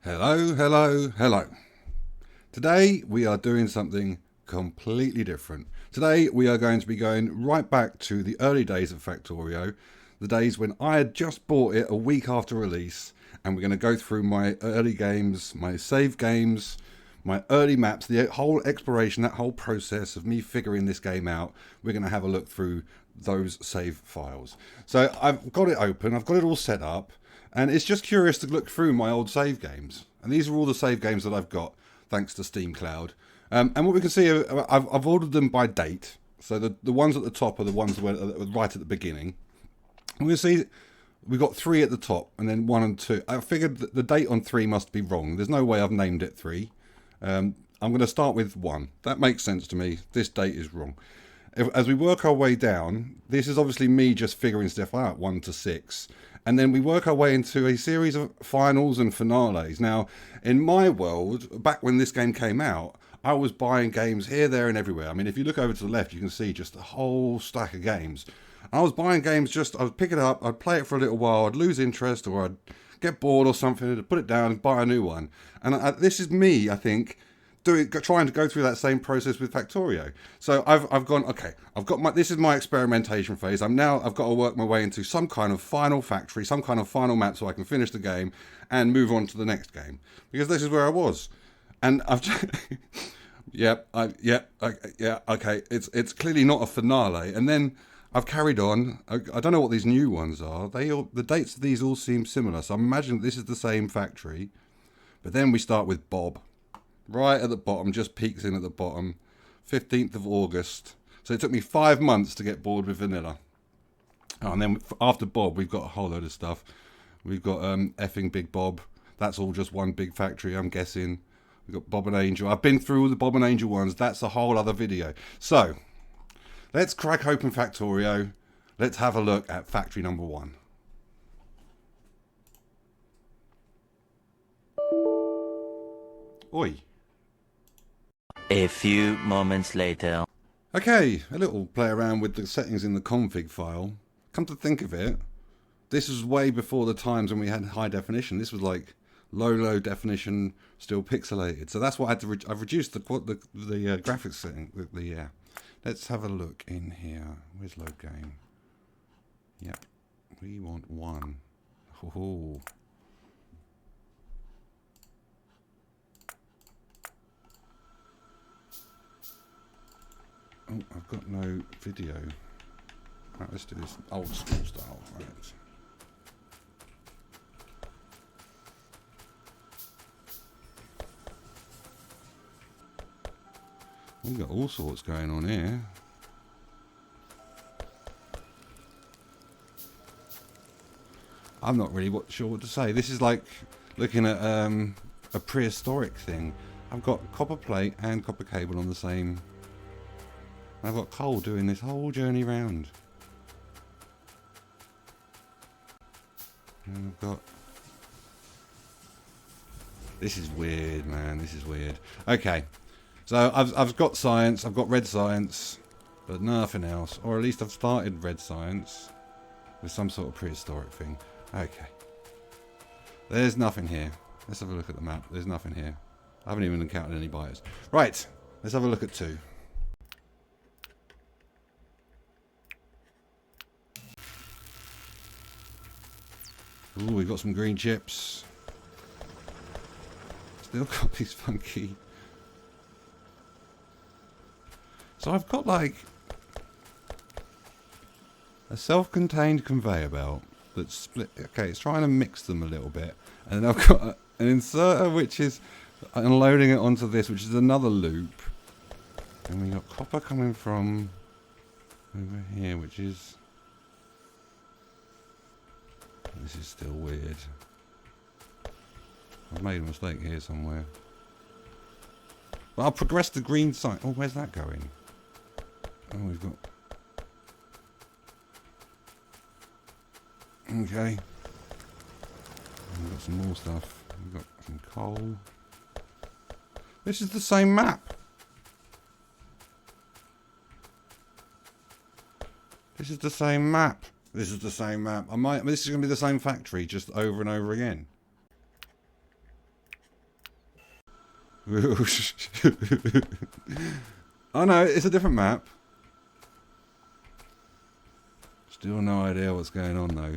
Hello, hello, hello. Today we are doing something completely different. Today we are going to be going right back to the early days of Factorio, the days when I had just bought it a week after release, and we're going to go through my early games, my save games, my early maps, the whole exploration, that whole process of me figuring this game out. We're going to have a look through those save files. So I've got it open, I've got it all set up, and it's just curious to look through my old save games. And these are all the save games that I've got, thanks to Steam Cloud. And what we can see, I've ordered them by date. So the ones at the top are the ones that were right at the beginning. And we can see we've got 3 at the top, and then 1 and 2. I figured that the date on 3 must be wrong. There's no way I've named it 3. I'm going to start with 1. That makes sense to me. This date is wrong. As we work our way down, this is obviously me just figuring stuff out, 1 to 6. And then we work our way into a series of finals and finales. Now, in my world, back when this game came out, I was buying games here, there, and everywhere. I mean, if you look over to the left, you can see just a whole stack of games. I was buying games I would pick it up, I'd play it for a little while, I'd lose interest, or I'd get bored or something, I'd put it down and buy a new one. And this is me, I think, trying to go through that same process with Factorio. So I've gone, okay, this is my experimentation phase. I've got to work my way into some kind of final factory, some kind of final map so I can finish the game and move on to the next game. Because this is where I was. And I've just, yeah, okay, it's clearly not a finale. And then I've carried on. I don't know what these new ones are. The dates of these all seem similar. So I'm imagining this is the same factory. But then we start with Bob. Right at the bottom, just peeks in at the bottom. 15th of August. So it took me 5 months to get bored with vanilla. Oh, and then after Bob, we've got a whole load of stuff. We've got effing Big Bob. That's all just one big factory, I'm guessing. We've got Bob and Angel. I've been through all the Bob and Angel ones. That's a whole other video. So, let's crack open Factorio. Let's have a look at factory number 1. Oi. A few moments later. Okay, a little play around with the settings in the config file. Come to think of it, this was way before the times when we had high definition. This was like low definition, still pixelated. So that's what I had to. I've reduced the graphics setting. Let's have a look in here. Where's load game? Yep, we want 1. Oh. Oh, I've got no video. Right, let's do this old school style. Right. We've got all sorts going on here. I'm not really sure what to say. This is like looking at a prehistoric thing. I've got copper plate and copper cable on the same. I've got coal doing this whole journey round. And I've got... This is weird, man. This is weird. Okay. So I've got science. I've got red science. But nothing else. Or at least I've started red science. With some sort of prehistoric thing. Okay. There's nothing here. Let's have a look at the map. There's nothing here. I haven't even encountered any buyers. Right. Let's have a look at 2. Ooh, we've got some green chips. Still got these funky. So I've got like a self-contained conveyor belt that's split. Okay, it's trying to mix them a little bit. And then I've got an inserter which is unloading it onto this, which is another loop. And we got copper coming from over here, which is... This is still weird. I've made a mistake here somewhere. But I'll progress the green side. Oh, where's that going? Oh, we've got... Okay. We've got some more stuff. We've got some coal. This is the same map. This is the same map. This is the same map. This is going to be the same factory, just over and over again. Oh no, it's a different map. Still no idea what's going on though.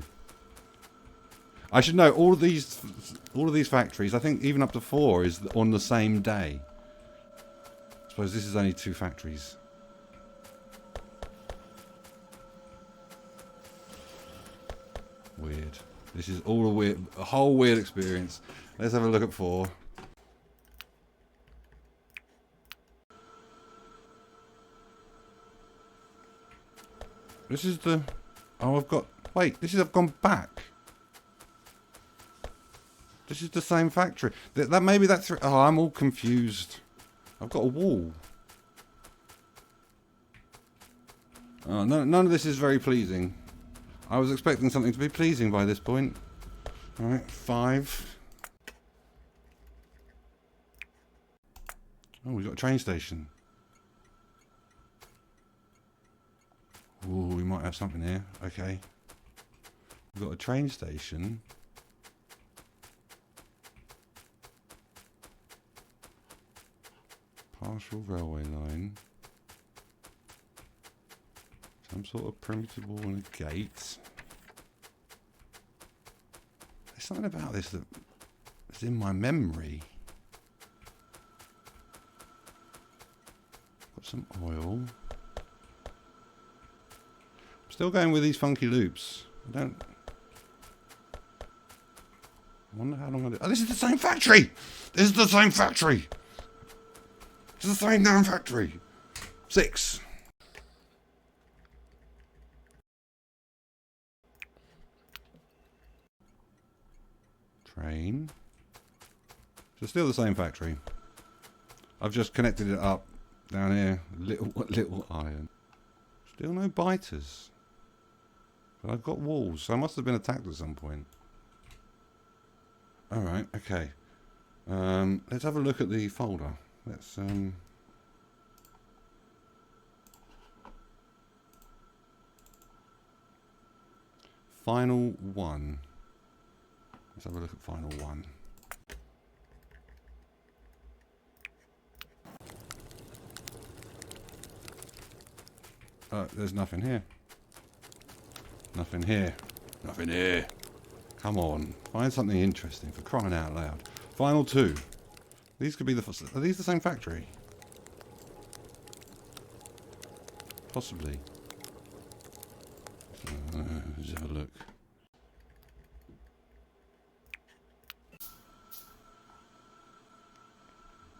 I should know all of these factories. I think even up to 4 is on the same day. I suppose this is only 2 factories. Weird. This is all a whole weird experience. Let's have a look at 4. This is the... Oh, I've got... Wait, I've gone back. This is the same factory. Maybe that's... Oh, I'm all confused. I've got a wall. Oh, no, none of this is very pleasing. I was expecting something to be pleasing by this point. Alright, 5. Oh, we've got a train station. Ooh, we might have something here. Okay. We've got a train station. Partial railway line. Some sort of primitive wall and a gate. There's something about this that is in my memory. Got some oil. I'm still going with these funky loops. I wonder how long I do. Oh, this is the same factory! This is the same factory! It's the same damn factory! 6. Train. So still the same factory. I've just connected it up down here. Little iron. Still no biters. But I've got walls, so I must have been attacked at some point. Alright, okay. Let's have a look at the folder. Let's Final 1. Let's have a look at Final 1. There's nothing here. Nothing here. Nothing here. Come on. Find something interesting, for crying out loud. Final 2. These could be the... Are these the same factory? Possibly. Let's have a look.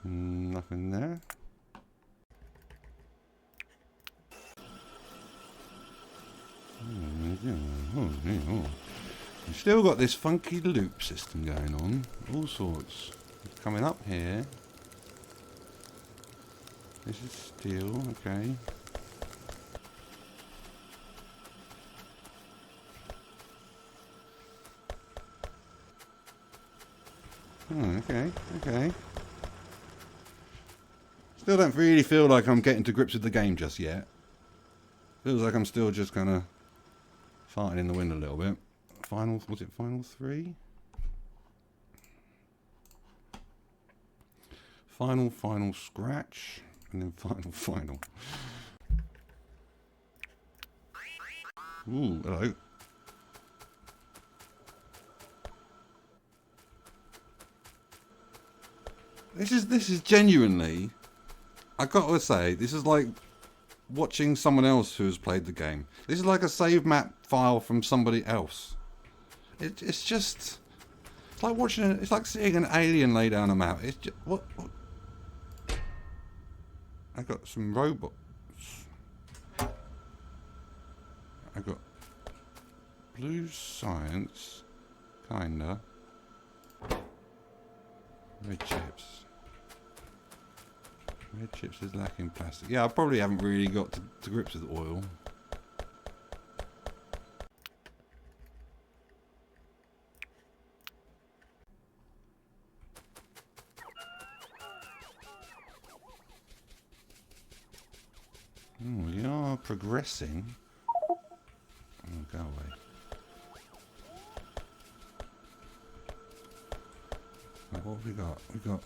Nothing there. We've still got this funky loop system going on. All sorts. Coming up here. This is steel, okay. Okay. Still don't really feel like I'm getting to grips with the game just yet. Feels like I'm still just kind of farting in the wind a little bit. Was it final 3? Final scratch, and then final. Ooh, hello. This is genuinely, I gotta say, this is like watching someone else who has played the game. This is like a save map file from somebody else. It's just, it's like watching, it's like seeing an alien lay down a map. It's just, what? I got some robots. I got blue science, kinda. Red chips. Red chips is lacking plastic. Yeah, I probably haven't really got to grips with oil. We are progressing. Oh, go away. Right, what have we got? We've got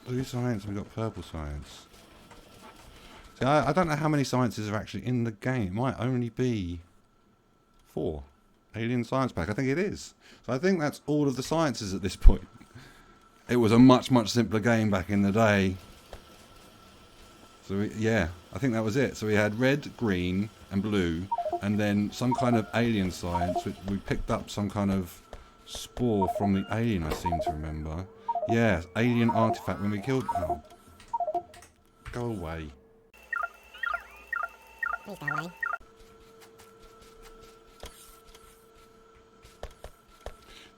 blue science and we've got purple science. See, I don't know how many sciences are actually in the game. It might only be 4. Alien Science Pack. I think it is. So I think that's all of the sciences at this point. It was a much, much simpler game back in the day. So yeah, I think that was it. So we had red, green and blue, and then some kind of alien science. We picked up some kind of spore from the alien, I seem to remember. Yeah, alien artifact when we killed... Oh. Go away. Please go away.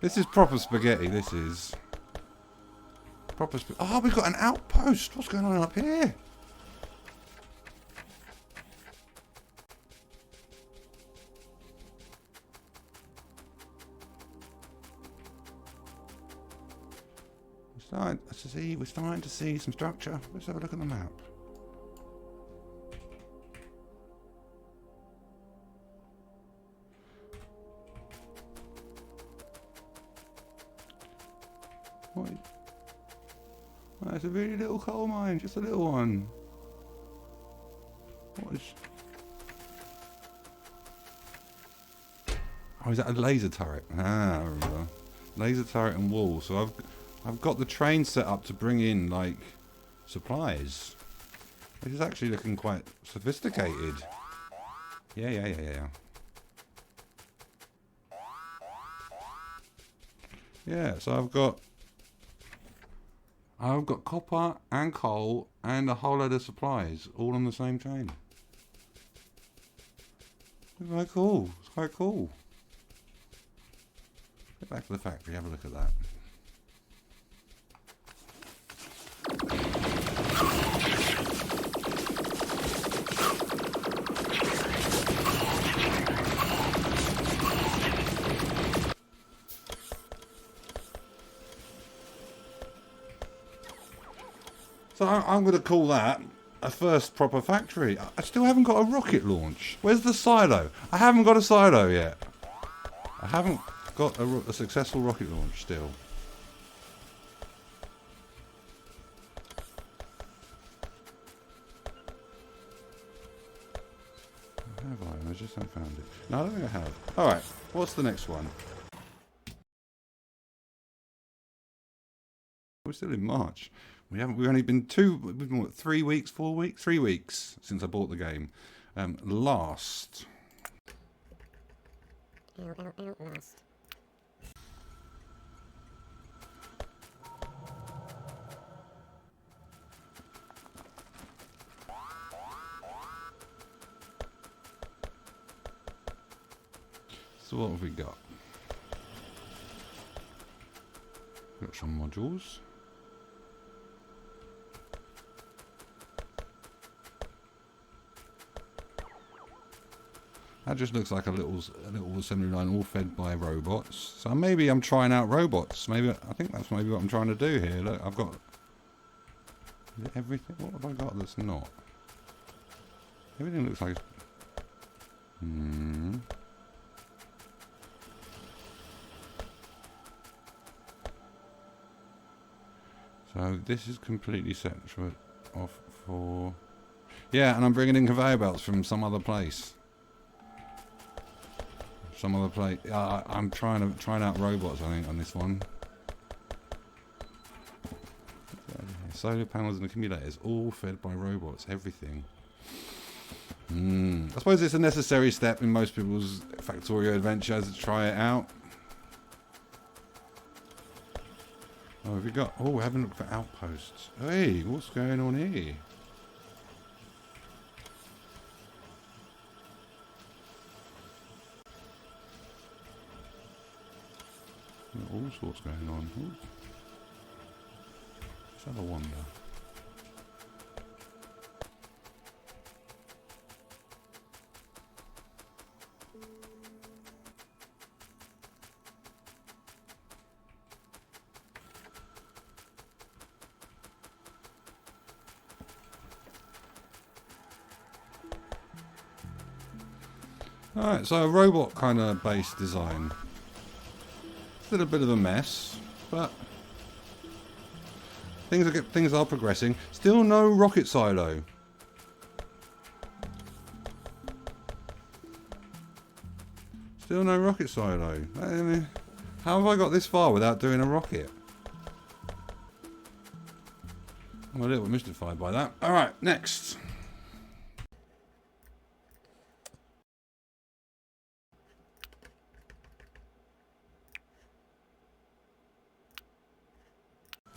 This is proper spaghetti, this is. Proper spaghetti. Oh, we've got an outpost. What's going on up here? We're starting to see some structure. Let's have a look at the map. What? Oh, it's a really little coal mine, just a little one. What is... Oh, is that a laser turret? Ah, I remember. Laser turret and wall. So I've got the train set up to bring in, like, supplies. This is actually looking quite sophisticated. Yeah. Yeah, so I've got copper and coal and a whole load of supplies all on the same train. It's quite cool. It's quite cool. Get back to the factory, have a look at that. So I'm going to call that a first proper factory. I still haven't got a rocket launch. Where's the silo? I haven't got a silo yet. I haven't got a successful rocket launch still. Have I? I just haven't found it. No, I don't think I have. Alright, what's the next one? We're still in March. We've only been 3 weeks, 4 weeks? 3 weeks since I bought the game. Last. Last. So what have we got? Got some modules. That just looks like a little assembly line all fed by robots. So maybe I'm trying out robots. Maybe I think that's maybe what I'm trying to do here. Look, I've got... Is it everything? What have I got that's not? Everything looks like... So this is completely set off for... Yeah, and I'm bringing in conveyor belts from some other place. I'm trying out robots, I think, on this one. Solar panels and accumulators, all fed by robots. Everything. I suppose it's a necessary step in most people's Factorio adventures to try it out. Oh, have we got... Oh, we haven't looked for outposts. Hey, what's going on here? All sorts going on. Ooh. Let's have a wander. Alright, so a robot kind of based design. Still a bit of a mess, but I things are progressing. Still no rocket silo. Still no rocket silo. How have I got this far without doing a rocket? I'm a little mystified by that. Alright, next.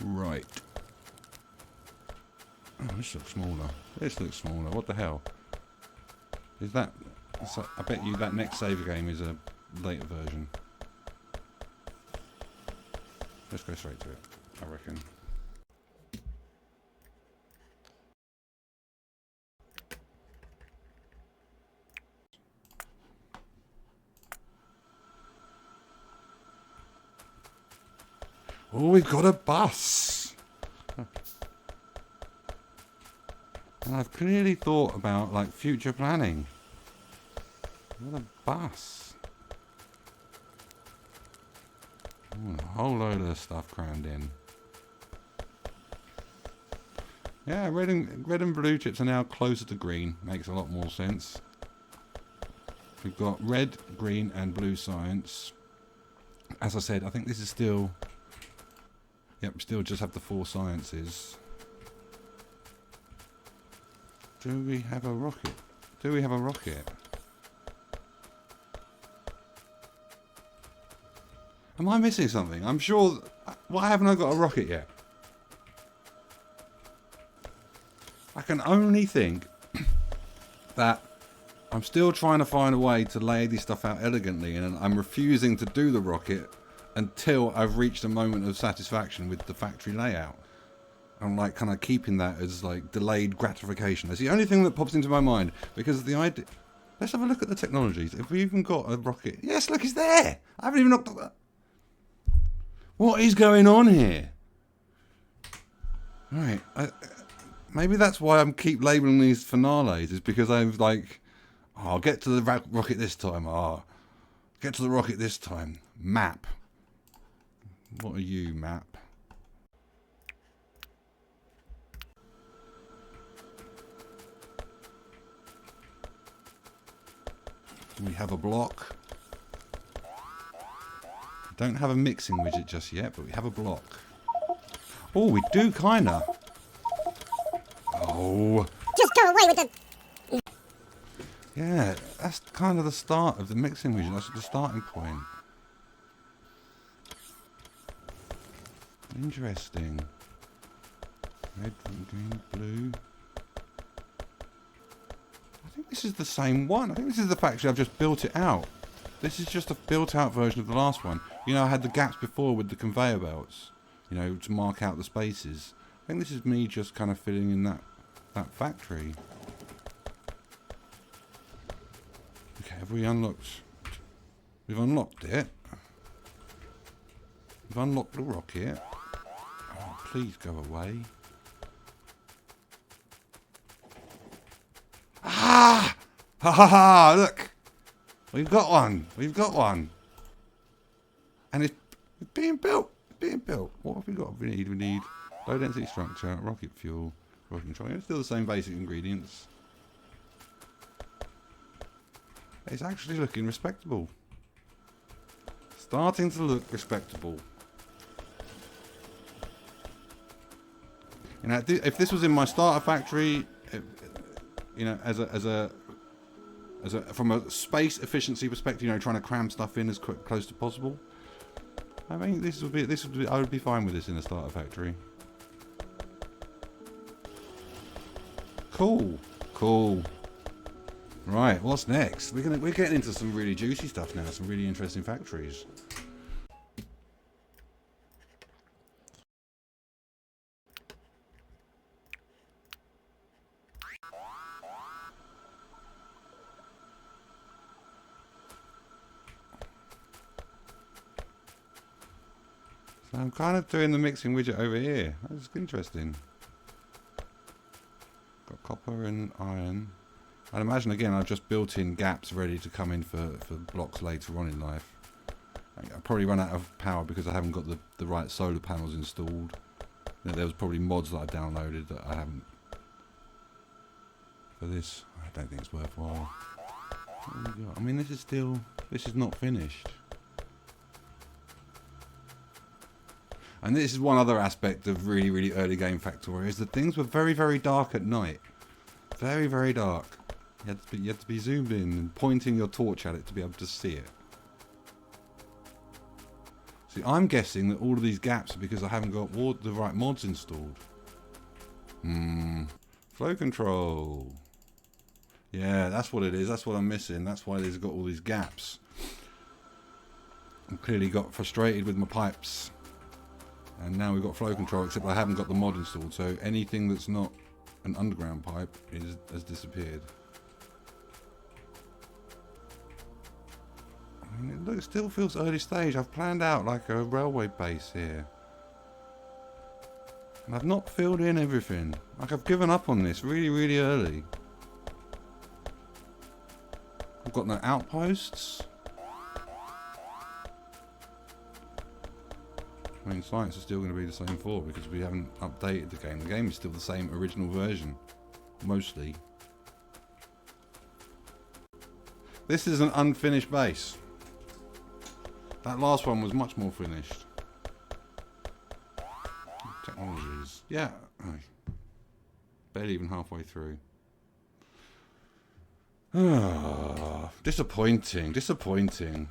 Right. Oh, this looks smaller. This looks smaller. What the hell? Is that... I bet you that next save game is a later version. Let's go straight to it, I reckon. Oh, we've got a bus! And I've clearly thought about, like, future planning. What a bus. Ooh, a whole load of stuff crammed in. Yeah, red and blue chips are now closer to green. Makes a lot more sense. We've got red, green and blue science. As I said, I think this is still... Yep, still just have the 4 sciences. Do we have a rocket? Do we have a rocket? Am I missing something? I'm sure... Why haven't I got a rocket yet? I can only think that I'm still trying to find a way to lay this stuff out elegantly, and I'm refusing to do the rocket until I've reached a moment of satisfaction with the factory layout. I'm like kind of keeping that as like delayed gratification. That's the only thing that pops into my mind, because the idea... Let's have a look at the technologies. Have we even got a rocket? Yes, look, it's there! I haven't even looked at that. What is going on here? Right, maybe that's why I keep labelling these finales, is because I'm like, oh, I'll get to the rocket this time. Oh, get to the rocket this time. Map. What are you, map? We have a block. Don't have a mixing widget just yet, but we have a block. Oh, we do kinda. Oh. Just go away with the... Yeah, that's kind of the start of the mixing widget. That's the starting point. Interesting. Red, green, blue. I think this is the same one. I think this is the factory. I've just built it out. This is just a built out version of the last one. You know, I had the gaps before with the conveyor belts, you know, to mark out the spaces. I think this is me just kind of filling in that factory. Okay, have we unlocked? We've unlocked it. We've unlocked the rocket. Oh, please go away. Ah! Ha ha ha! Look! We've got one. We've got one. And it's being built. It's being built. What have we got? We need low density structure, rocket fuel, rocket control. It's still the same basic ingredients. It's actually looking respectable. Starting to look respectable. You know, if this was in my starter factory, you know, from a space efficiency perspective, you know, trying to cram stuff in as close to possible. I mean, I would be fine with this in a starter factory. Cool, cool. Right, what's next? We're getting into some really juicy stuff now. Some really interesting factories. So I'm kind of doing the mixing widget over here. That's interesting. Got copper and iron. I'd imagine again I've just built in gaps ready to come in for blocks later on in life. I'll probably run out of power because I haven't got the right solar panels installed. There was probably mods that I downloaded that I haven't. For this, I don't think it's worthwhile. What have we got? I mean, this is not finished. And this is one other aspect of really, really early game Factorio, is that things were very, very dark at night. Very, very dark. You had to be zoomed in and pointing your torch at it to be able to see it. See, I'm guessing that all of these gaps are because I haven't got the right mods installed. Flow control. Yeah, that's what it is. That's what I'm missing. That's why there's got all these gaps. I clearly got frustrated with my pipes. And now we've got flow control, except I haven't got the mod installed. So anything that's not an underground pipe has disappeared. I mean, look, it still feels early stage. I've planned out like a railway base here. And I've not filled in everything. Like, I've given up on this really, really early. I've got no outposts. I mean, science is still going to be the same for because we haven't updated the game. The game is still the same original version. Mostly. This is an unfinished base. That last one was much more finished. Technologies. Yeah. Barely even halfway through. Disappointing. Disappointing.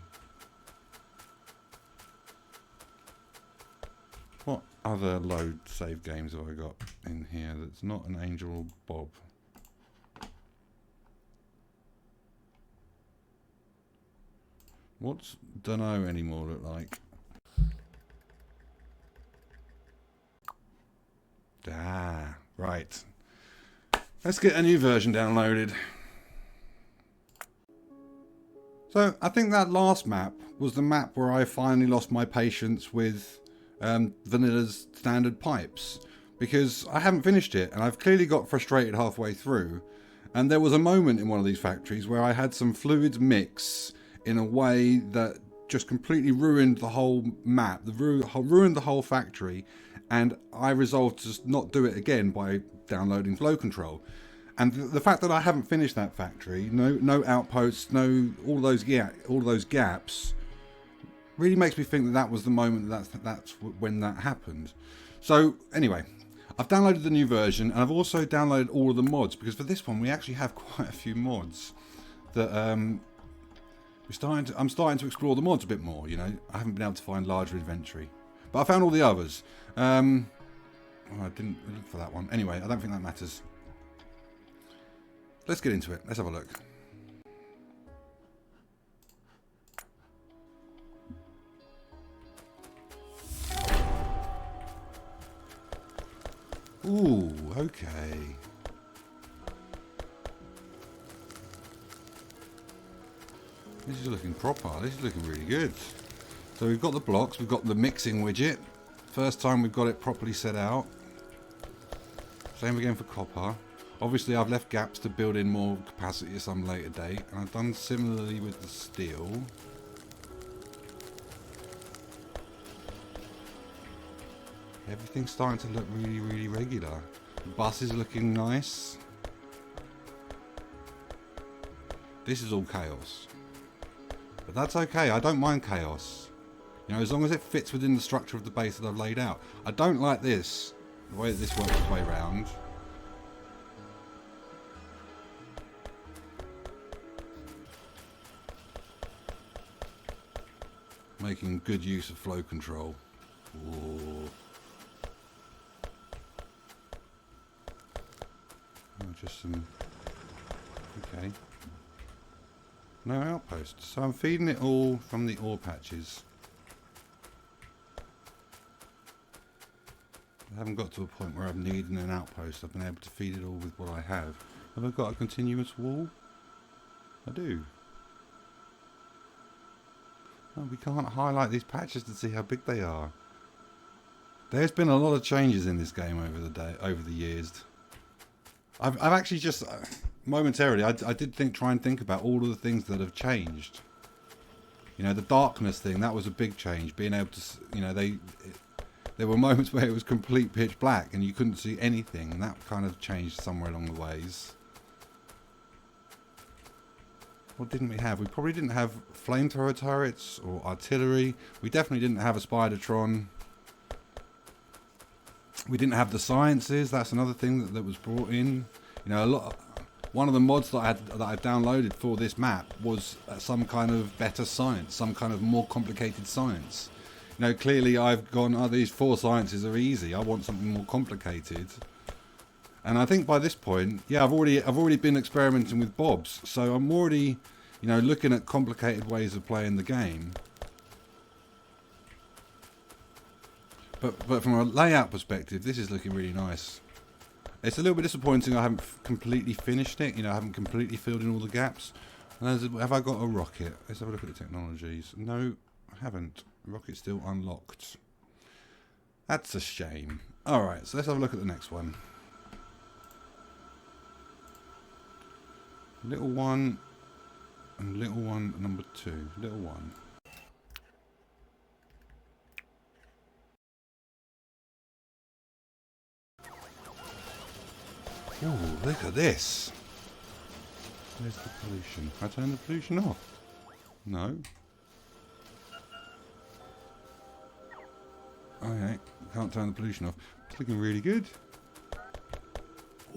What other load save games have I got in here that's not an Angel or Bob? What's Dunno anymore look like? Ah, right. Let's get a new version downloaded. So I think that last map was the map where I finally lost my patience with Vanilla's standard pipes, because I haven't finished it and I've clearly got frustrated halfway through, and there was a moment in one of these factories where I had some fluids mix in a way that just completely ruined the whole map, ruined the whole factory, and I resolved to just not do it again by downloading flow control. And the fact that I haven't finished that factory, no outposts, all those gaps, really makes me think that that was the moment that's when that happened. So anyway, I've downloaded the new version, and I've also downloaded all of the mods, because for this one we actually have quite a few mods that I'm starting to explore the mods a bit more. You know, I haven't been able to find larger inventory, but I found all the others. I didn't look for that one. Anyway, I don't think that matters. Let's get into it. Let's have a look. Ooh, okay. This is looking proper. This is looking really good. So we've got the blocks. We've got the mixing widget. First time we've got it properly set out. Same again for copper. Obviously I've left gaps to build in more capacity at some later date, and I've done similarly with the steel. Everything's starting to look really, really regular. The bus is looking nice. This is all chaos. But that's okay, I don't mind chaos. You know, as long as it fits within the structure of the base that I've laid out. I don't like this, the way that this works its way around. Making good use of flow control. Ooh. Oh, just some... Okay. No outposts. So I'm feeding it all from the ore patches. I haven't got to a point where I'm needing an outpost. I've been able to feed it all with what I have. Have I got a continuous wall? I do. Oh, we can't highlight these patches to see how big they are. There's been a lot of changes in this game over the years. I've actually just momentarily I did try and think about all of the things that have changed. You know, the darkness thing, that was a big change. Being able to, you know, there were moments where it was complete pitch black and you couldn't see anything, and that kind of changed somewhere along the ways. What didn't we have? We probably didn't have flamethrower turrets or artillery. We definitely didn't have a Spidertron. We didn't have the sciences. That's another thing that was brought in. You know, one of the mods that I downloaded for this map was some kind of better science, some kind of more complicated science. You know, clearly I've gone, oh, these 4 sciences are easy. I want something more complicated. And I think by this point, yeah, I've already been experimenting with bobs, so I'm already, you know, looking at complicated ways of playing the game. But from a layout perspective, this is looking really nice. It's a little bit disappointing I haven't completely finished it. You know, I haven't completely filled in all the gaps. Have I got a rocket? Let's have a look at the technologies. No, I haven't. Rocket's still unlocked. That's a shame. Alright, so let's have a look at the next one. Little one and little one number 2. Little one. Oh, look at this. Where's the pollution? I turn the pollution off. No. Okay, can't turn the pollution off. It's looking really good.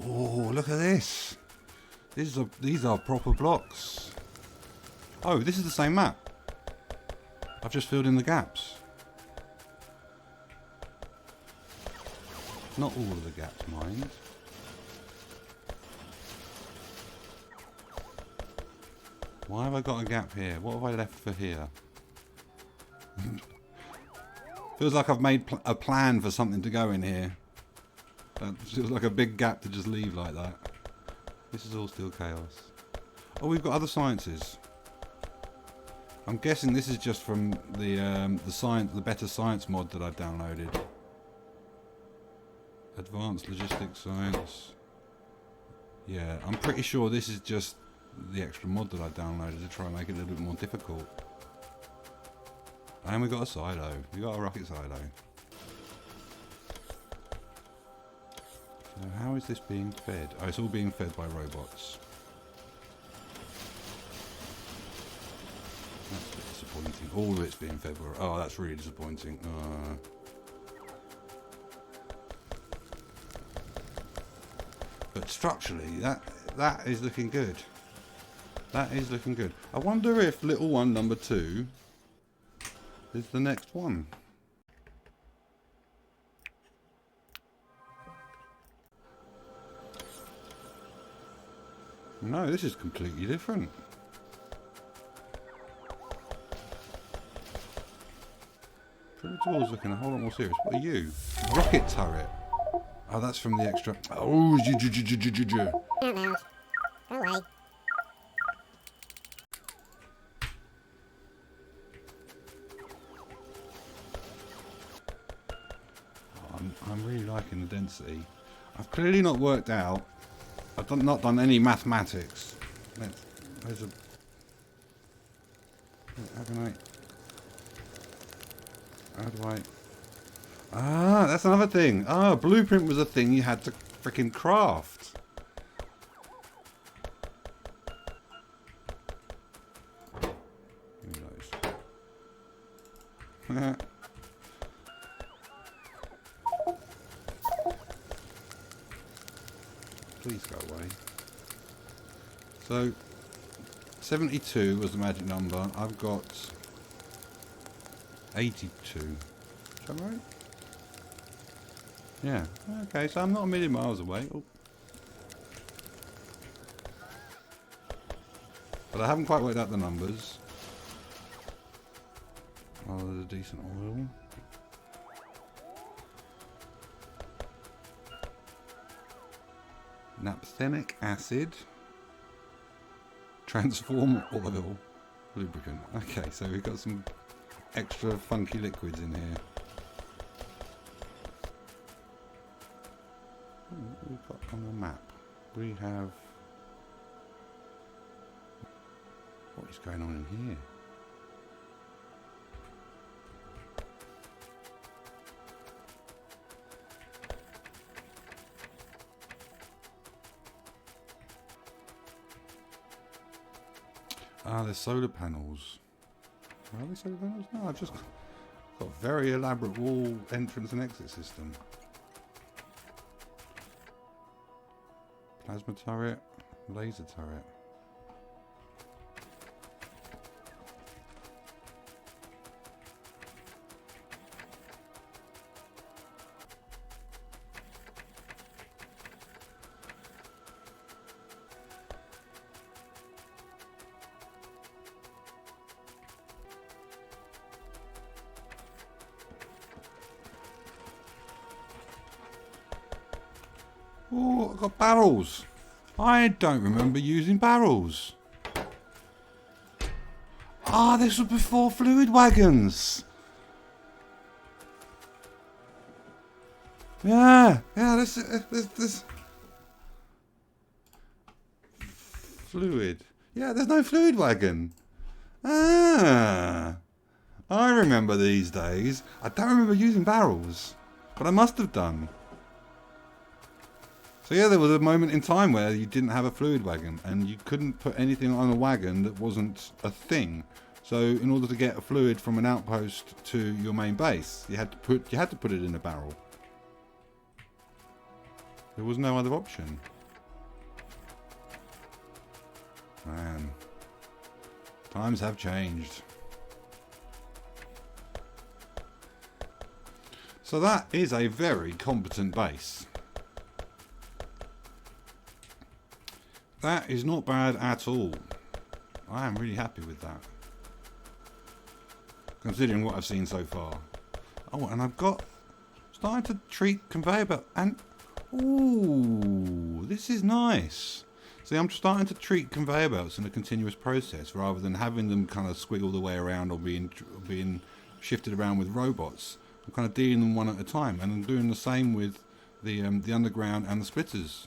Oh, look at this. These are proper blocks. Oh, this is the same map. I've just filled in the gaps. Not all of the gaps, mind. Why have I got a gap here? What have I left for here? Feels like I've made a plan for something to go in here. That feels like a big gap to just leave like that. This is all still chaos. Oh, we've got other sciences. I'm guessing this is just from the better science mod that I've downloaded. Advanced logistics science. Yeah, I'm pretty sure this is just the extra mod that I downloaded to try and make it a little bit more difficult. And we got a silo. We got a rocket silo. So how is this being fed? Oh, it's all being fed by robots. That's a bit disappointing. All of it's being fed by... Oh, that's really disappointing. But structurally, that is looking good. That is looking good. I wonder if little one number 2 is the next one. No, this is completely different. Primitor's looking a whole lot more serious. What are you? Rocket turret. Oh, that's from the extra... Oh, Not loud. Go away. I'm really liking the density. I've clearly not worked out. I've not done any mathematics. Where's a... How can I... How do I... Ah, that's another thing. Ah, blueprint was a thing you had to freaking craft. Who knows? Please go away. So, 72 was the magic number. I've got 82. Is that right? Yeah. Okay, so I'm not a million miles away. Oh. But I haven't quite worked out the numbers. Oh, there's a decent oil. Naphthenic acid. Transform oil. Lubricant. Okay, so we've got some extra funky liquids in here. What we've got on the map? We have... What is going on in here? Ah, there's solar panels. Are they solar panels? No, I've just got a very elaborate wall entrance and exit system. Plasma turret, laser turret. Oh, I've got barrels. I don't remember using barrels. Ah, this was before fluid wagons. Yeah, this fluid. Yeah, there's no fluid wagon. Ah, I remember these days. I don't remember using barrels, but I must have done. So yeah, there was a moment in time where you didn't have a fluid wagon and you couldn't put anything on a wagon that wasn't a thing. So in order to get a fluid from an outpost to your main base, you had to put it in a barrel. There was no other option. Man, times have changed. So that is a very competent base. That is not bad at all. I am really happy with that, considering what I've seen so far. Oh, and I've got starting to treat conveyor belt, and ooh, this is nice. See, I'm starting to treat conveyor belts in a continuous process rather than having them kind of squiggle the way around or being shifted around with robots. I'm kind of dealing them one at a time, and I'm doing the same with the underground and the splitters.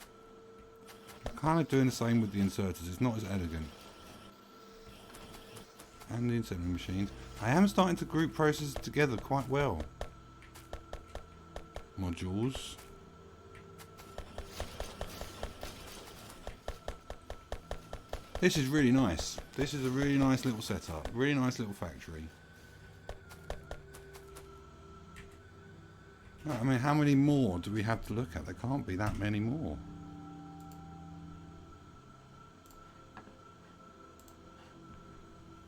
I'm kind of doing the same with the inserters. It's not as elegant. And the inserting machines. I am starting to group processes together quite well. Modules. This is really nice. This is a really nice little setup. Really nice little factory. I mean, how many more do we have to look at? There can't be that many more.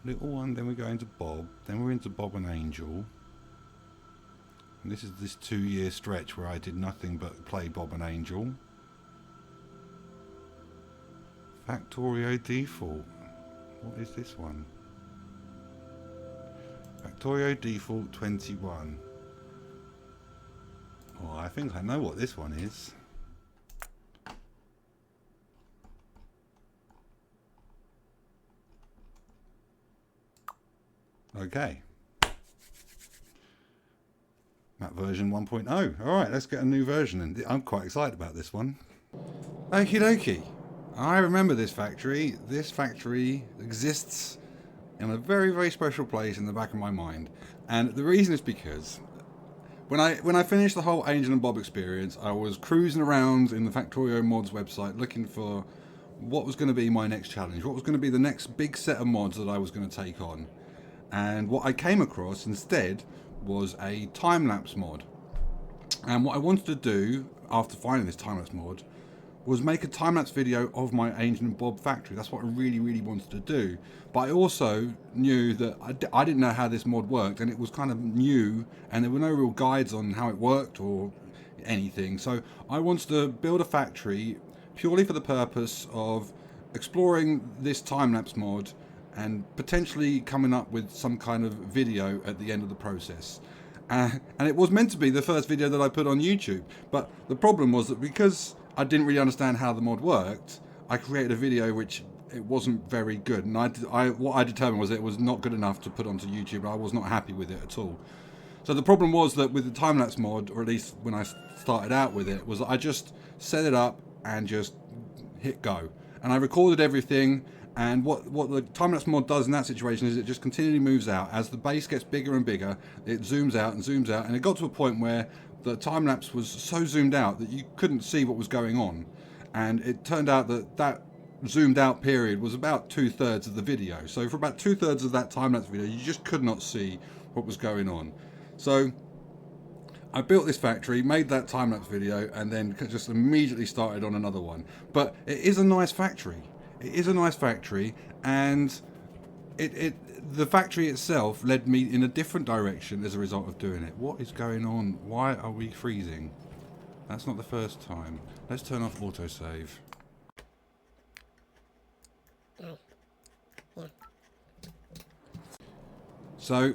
Little one, then we go into Bob, then we're into Bob and Angel. And this is this 2-year stretch where I did nothing but play Bob and Angel. Factorio default. What is this one? Factorio default 21. Oh, I think I know what this one is. Okay. Map version 1.0. Alright, let's get a new version, and I'm quite excited about this one. Okie dokie. I remember this factory. This factory exists in a very, very special place in the back of my mind. And the reason is because when I finished the whole Angel and Bob experience, I was cruising around in the Factorio mods website looking for what was going to be my next challenge, what was going to be the next big set of mods that I was going to take on. And what I came across instead was a time-lapse mod. And what I wanted to do after finding this time-lapse mod was make a time-lapse video of my Angel and Bob factory. That's what I really, really wanted to do. But I also knew that I didn't know how this mod worked, and it was kind of new, and there were no real guides on how it worked or anything. So I wanted to build a factory purely for the purpose of exploring this time-lapse mod and potentially coming up with some kind of video at the end of the process. And it was meant to be the first video that I put on YouTube, but the problem was that because I didn't really understand how the mod worked, I created a video which it wasn't very good, and what I determined was that it was not good enough to put onto YouTube. I was not happy with it at all. So the problem was that with the time-lapse mod, or at least when I started out with it, was that I just set it up and just hit go. And I recorded everything, and what the time-lapse mod does in that situation is it just continually moves out. As the base gets bigger and bigger, it zooms out and zooms out, and it got to a point where the time-lapse was so zoomed out that you couldn't see what was going on. And it turned out that zoomed out period was about 2/3 of the video. So for about 2/3 of that time-lapse video, you just could not see what was going on. So I built this factory, made that time-lapse video, and then just immediately started on another one. But it is a nice factory. It is a nice factory, and the factory itself led me in a different direction as a result of doing it. What is going on? Why are we freezing? That's not the first time. Let's turn off autosave. So,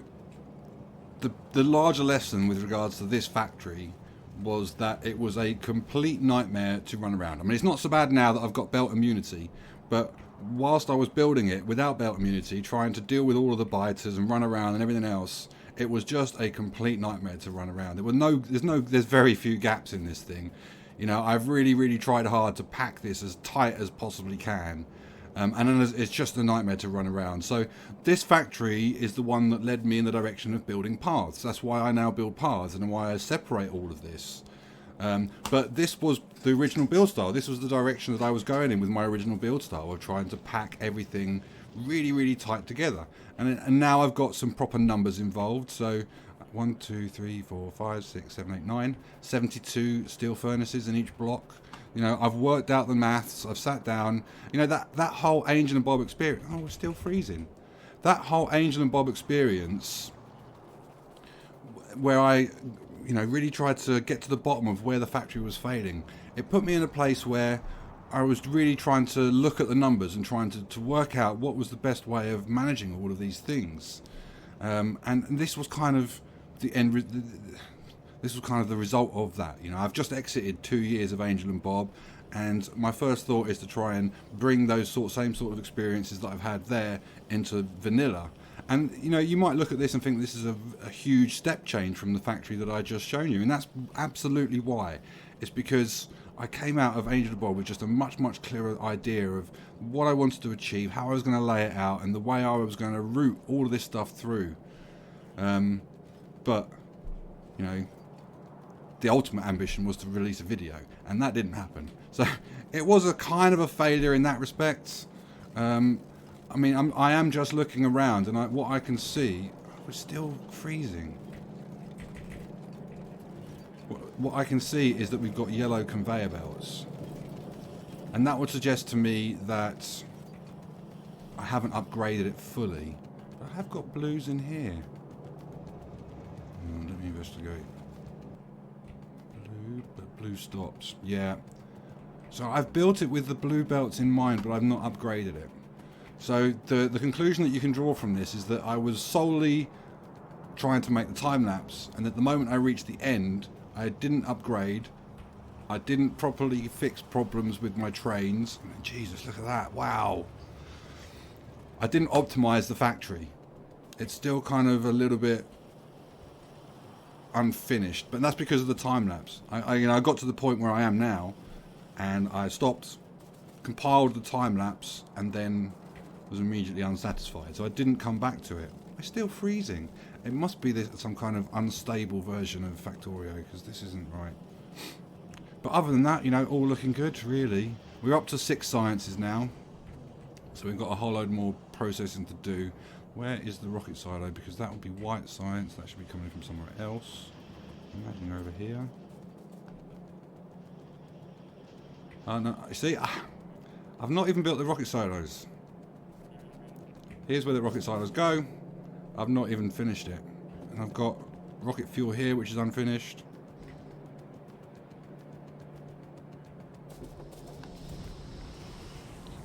the larger lesson with regards to this factory was that it was a complete nightmare to run around. I mean, it's not so bad now that I've got belt immunity, but whilst I was building it without belt immunity, trying to deal with all of the biters and run around and everything else, it was just a complete nightmare to run around. There's very few gaps in this thing. You know, I've really tried hard to pack this as tight as possibly can. And then it's just a nightmare to run around. So this factory is the one that led me in the direction of building paths. That's why I now build paths and why I separate all of this. But this was the original build style. This was the direction that I was going in with my original build style of trying to pack everything really tight together. And now I've got some proper numbers involved. So 1, 2, 3, 4, 5, 6, 7, 8, 9, 72 steel furnaces in each block. You know, I've worked out the maths. I've sat down. You know, that whole Angel and Bob experience. Oh, we're still freezing. That whole Angel and Bob experience, where I, you know, really tried to get to the bottom of where the factory was failing. It put me in a place where I was really trying to look at the numbers and trying to work out what was the best way of managing all of these things. And this was kind of the end. This was kind of the result of that. You know, I've just exited 2 years of Angel and Bob, and my first thought is to try and bring those same sort of experiences that I've had there into vanilla. And you know, you might look at this and think this is a huge step change from the factory that I just shown you, and that's absolutely why. It's because I came out of Angel and Bob with just a much clearer idea of what I wanted to achieve, how I was going to lay it out, and the way I was going to route all of this stuff through. But you know, the ultimate ambition was to release a video, and that didn't happen. So it was a kind of a failure in that respect. I mean, I am just looking around, and what I can see, we're still freezing. What I can see is that we've got yellow conveyor belts, and that would suggest to me that I haven't upgraded it fully. But I have got blues in here. Let me investigate. Blue stops. Yeah. So I've built it with the blue belts in mind, but I've not upgraded it. So the conclusion that you can draw from this is that I was solely trying to make the time lapse, and at the moment I reached the end, I didn't upgrade. I didn't properly fix problems with my trains. Jesus, look at that. Wow. I didn't optimize the factory. It's still kind of a little bit unfinished, but that's because of the time lapse. I got to the point where I am now, and I stopped, compiled the time lapse, and then was immediately unsatisfied. So I didn't come back to it. It's still freezing. It must be some kind of unstable version of Factorio, because this isn't right. But other than that, you know, all looking good, really. We're up to 6 sciences now, so we've got a whole load more processing to do. Where is the rocket silo? Because that would be white science. That should be coming from somewhere else. Imagine over here. No, you see, I've not even built the rocket silos. Here's where the rocket silos go. I've not even finished it. And I've got rocket fuel here, which is unfinished.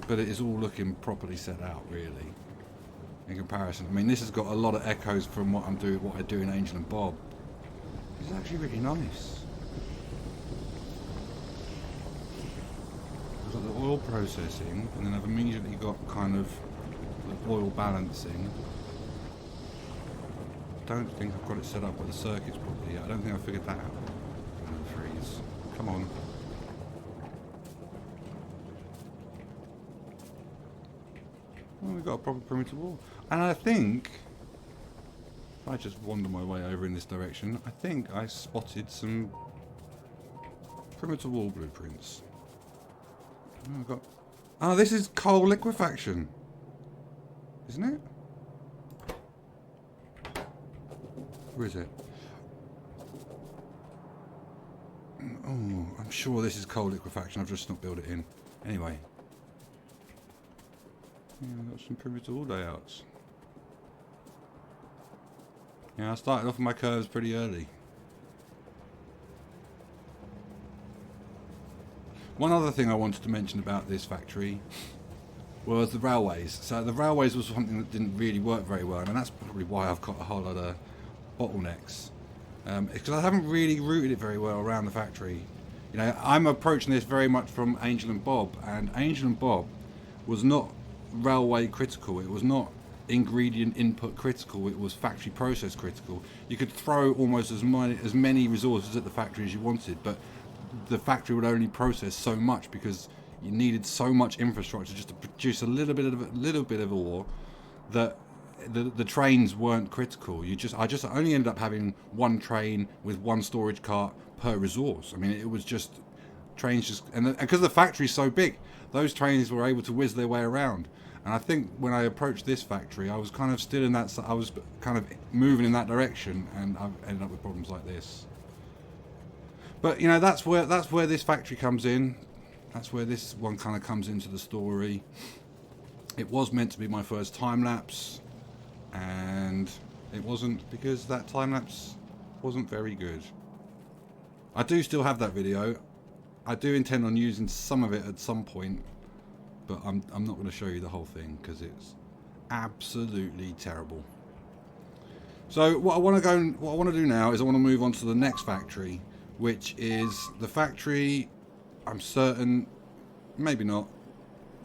But it is all looking properly set out, really, in comparison. I mean, this has got a lot of echoes from what I do in Angel and Bob. It's actually really nice. I've got the oil processing, and then I've immediately got kind of the oil balancing. I don't think I've got it set up with the circuits properly yet. I don't think I've figured that out. Freeze. Come on. Well, we've got a proper perimeter wall. And I think, if I just wander my way over in this direction, I think I spotted some perimeter wall blueprints. Oh, I've got Oh, this is coal liquefaction. Isn't it? Where is it? Oh, I'm sure this is coal liquefaction. I've just not built it in. Anyway. Yeah, I've got some pivotal layouts. Yeah, I started off my curves pretty early. One other thing I wanted to mention about this factory was the railways. So the railways was something that didn't really work very well, and that's probably why I've got a whole lot of bottlenecks. Because I haven't really routed it very well around the factory. You know, I'm approaching this very much from Angel and Bob, and Angel and Bob was not railway critical. It was not ingredient input critical. It was factory process critical. You could throw almost as many resources at the factory as you wanted, but the factory would only process so much because you needed so much infrastructure just to produce a little bit of ore that the trains weren't critical. I just only ended up having one train with one storage cart per resource. I mean, it was just trains just, and because the factory's so big, those trains were able to whiz their way around. And I think when I approached this factory, I was kind of still in that, I was kind of moving in that direction, and I've ended up with problems like this. But you know, that's where this factory comes in. That's where this one kind of comes into the story. It was meant to be my first time lapse, and it wasn't, because that time lapse wasn't very good. I do still have that video. I do intend on using some of it at some point, but I'm not going to show you the whole thing because it's absolutely terrible. So what I want to do now is I want to move on to the next factory, which is the factory I'm certain, maybe not,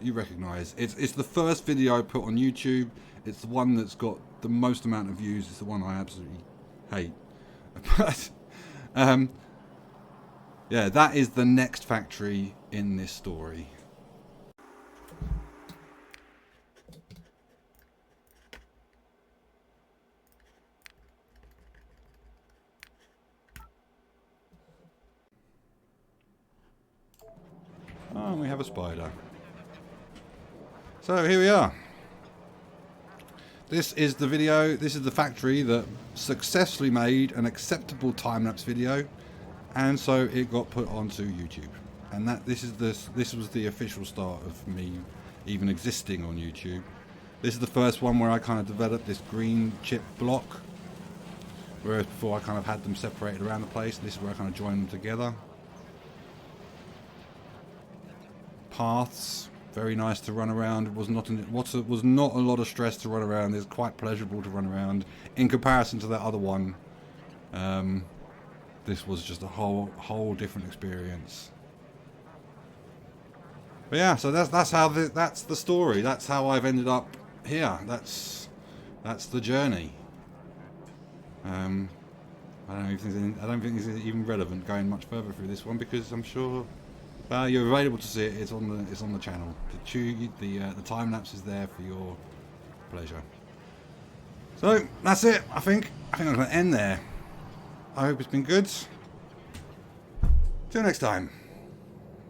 you recognise. It's the first video I put on YouTube. It's the one that's got the most amount of views. It's the one I absolutely hate. But yeah, that is the next factory in this story. Oh, we have a spider. So here we are. This is the video, this is the factory that successfully made an acceptable time-lapse video, and so it got put onto YouTube. And this was the official start of me even existing on YouTube. This is the first one where I kind of developed this green chip block, whereas before I kind of had them separated around the place. This is where I kind of joined them together. Paths, very nice to run around. It was not a lot of stress to run around. It's quite pleasurable to run around in comparison to that other one. This was just a whole different experience. But yeah, so that's the story. That's how I've ended up here. That's the journey. I don't think it's even relevant going much further through this one, because I'm sure you're available to see it. It's on the channel. The time lapse is there for your pleasure. So that's it. I think I'm going to end there. I hope it's been good. Till next time.